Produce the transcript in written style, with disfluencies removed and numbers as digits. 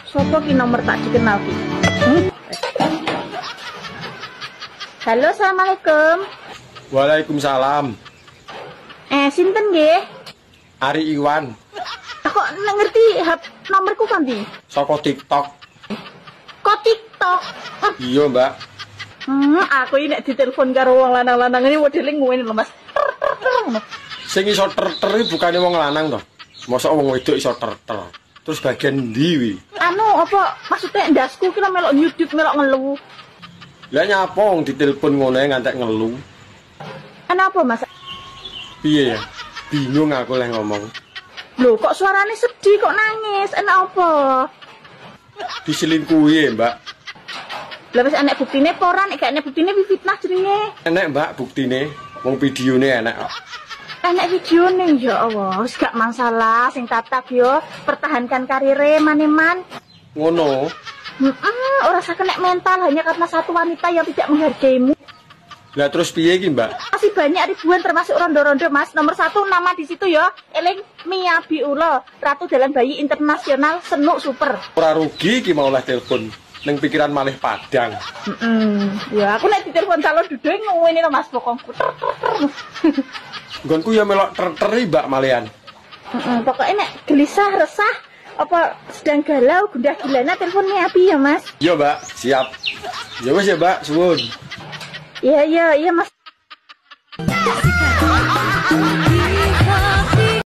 Sopo ki nomor tak dikenal ki? Halo, assalamualaikum. Waalaikumsalam. Sinten nggih? Ari Iwan. Kok ngerti nomorku kan di? Soko TikTok. Kok TikTok? Iya, Mbak. Aku ini nek ditelepon karo wong lanang-lanang ini modeling ngene lho, Mas. Sing iso ter-ter bukane wong lanang to. Mosok wong wedok iso ter-ter. Terus bagian ndi wi? Anu apa maksudnya ndasku ki melok nyudut melok ngelu. Lah nyapa wong ditelepon ngono ngantek ngelu. Kenapa, Mas? Piye ya? Bingung aku leh ngomong. Loh, kok suarane sedih kok nangis? Enak apa? Diselingkuhi, Mbak. Lah wis enek buktine apa ora? Nek gak enek buktine fitnah jenenge. Enek, Mbak, buktine. Wong videone enek kok. Enek videone ya Allah, wis gak masalah sing tatap yo, pertahankan karire maneman. Ngono. Ora usah kena mental hanya karena satu wanita yang tidak menghargaimu. Lah terus piye iki, Mbak? Masih banyak ribuan termasuk rondo-rondo, Mas. Nomor 1 nama di situ ya. Eling Mia Biulo, Ratu Dalam Bayi Internasional Senuk Super. Ora rugi iki mau oleh telepon. Ning pikiran malih padang. Ya, aku nek ditelepon calon dudu ngene lho Mas bokongku. Nggonku ya melok ter-teri, Mbak malian. Pokoknya nek gelisah, resah, apa sedang galau, gundah gulana teleponnya Abi ya, Mas? Iya, Mbak, siap. Ya wis ya, Mbak, suwun. Iya, Mas.